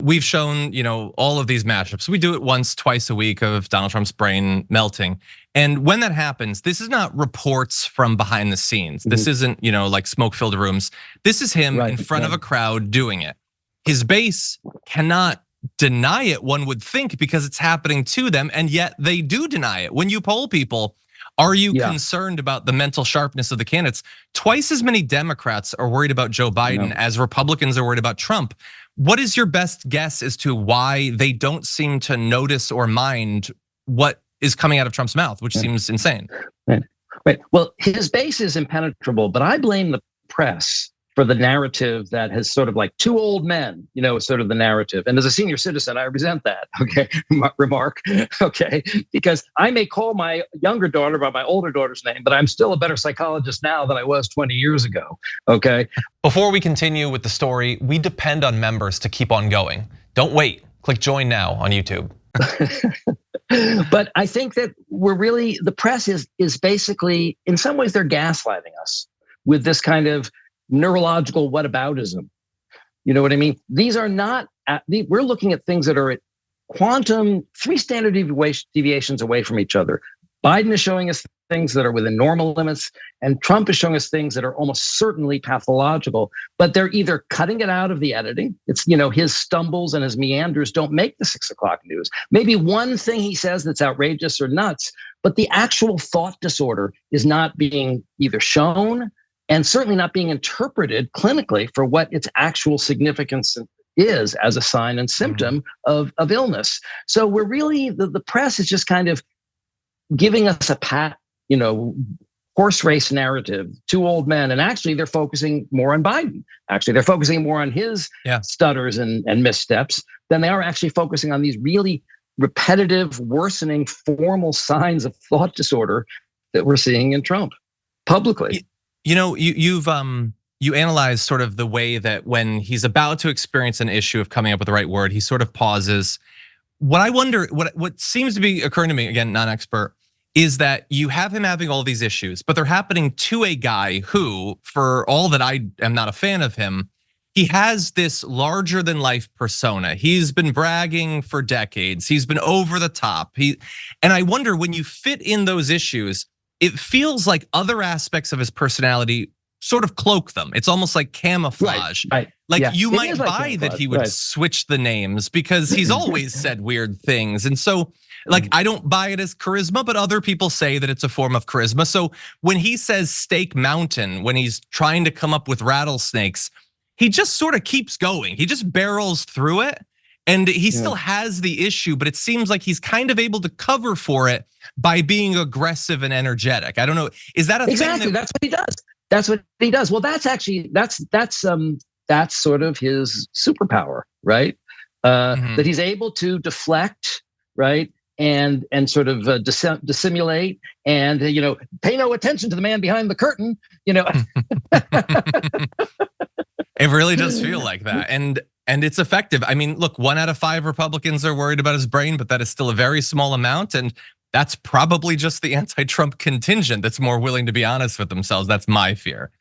We've shown, all of these mashups. We do it once, twice a week of Donald Trump's brain melting. And when that happens, this is not reports from behind the scenes. This isn't, like smoke-filled rooms. This is him in front of a crowd doing it. His base cannot deny it, one would think, because it's happening to them, and yet they do deny it. When you poll people, are you concerned about the mental sharpness of the candidates? Twice as many Democrats are worried about Joe Biden as Republicans are worried about Trump. What is your best guess as to why they don't seem to notice or mind what is coming out of Trump's mouth, which seems insane? Right. Well, his base is impenetrable, but I blame the press for the narrative that has sort of like two old men, sort of the narrative. And as a senior citizen, I resent that, remark, because I may call my younger daughter by my older daughter's name, but I'm still a better psychologist now than I was 20 years ago, Before we continue with the story, we depend on members to keep on going. Don't wait, click join now on YouTube. But I think that the press is basically, in some ways they're gaslighting us with this kind of neurological whataboutism. You know what I mean? These are not, we're looking at things that are at quantum, 3 standard deviations away from each other. Biden is showing us things that are within normal limits, and Trump is showing us things that are almost certainly pathological, but they're either cutting it out of the editing. It's, his stumbles and his meanders don't make the 6 o'clock news. Maybe one thing he says that's outrageous or nuts, but the actual thought disorder is not being either shown and certainly not being interpreted clinically for what its actual significance is as a sign and symptom of illness. So we're really, the press is just kind of giving us a horse race narrative, 2 old men, and actually they're focusing more on Biden. Actually, they're focusing more on his stutters and missteps than they are actually focusing on these really repetitive, worsening, formal signs of thought disorder that we're seeing in Trump publicly. You analyze sort of the way that when he's about to experience an issue of coming up with the right word, he sort of pauses. What I wonder, what seems to be occurring to me, again, non-expert, is that you have him having all these issues, but they're happening to a guy who, for all that I am not a fan of him, he has this larger than life persona. He's been bragging for decades. He's been over the top. And I wonder, when you fit in those issues, it feels like other aspects of his personality sort of cloak them. It's almost like camouflage. Right. Like you might buy that he would switch the names because he's always said weird things. And so I don't buy it as charisma, but other people say that it's a form of charisma. So when he says Steak Mountain, when he's trying to come up with rattlesnakes, he just sort of keeps going. He just barrels through it. And he still has the issue, but it seems like he's kind of able to cover for it by being aggressive and energetic. I don't know. Is that a exactly thing? That's what he does. That's what he does. Well, that's actually that's sort of his superpower, right? That he's able to deflect, right, and sort of dissimulate, and pay no attention to the man behind the curtain. It really does feel like that, and it's effective. I mean, look, 1 out of 5 Republicans are worried about his brain, but that is still a very small amount, and that's probably just the anti-Trump contingent that's more willing to be honest with themselves. That's my fear.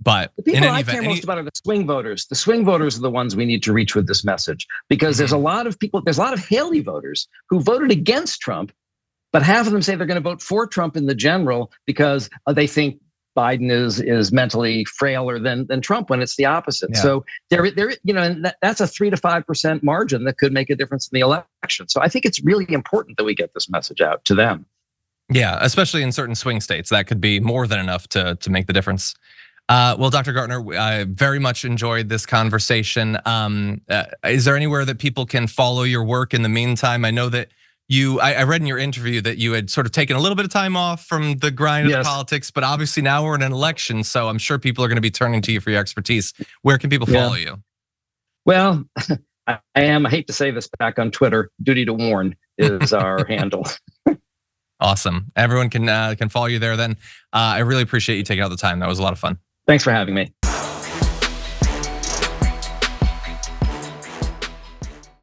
But the people I care most about are the swing voters. The swing voters are the ones we need to reach with this message, because there's a lot of people, there's a lot of Haley voters who voted against Trump, but half of them say they're going to vote for Trump in the general because they think Biden is mentally frailer than Trump, when it's the opposite. Yeah. So and that's a 3 to 5% margin that could make a difference in the election. So I think it's really important that we get this message out to them. Yeah, especially in certain swing states, that could be more than enough to make the difference. Well, Dr. Gartner, I very much enjoyed this conversation. Is there anywhere that people can follow your work in the meantime? I know that I read in your interview that you had sort of taken a little bit of time off from the grind of the politics, but obviously now we're in an election, so I'm sure people are going to be turning to you for your expertise. Where can people follow you? Well, I hate to say this, back on Twitter, Duty to Warn is our handle. Awesome. Everyone can follow you there then. I really appreciate you taking out the time. That was a lot of fun. Thanks for having me.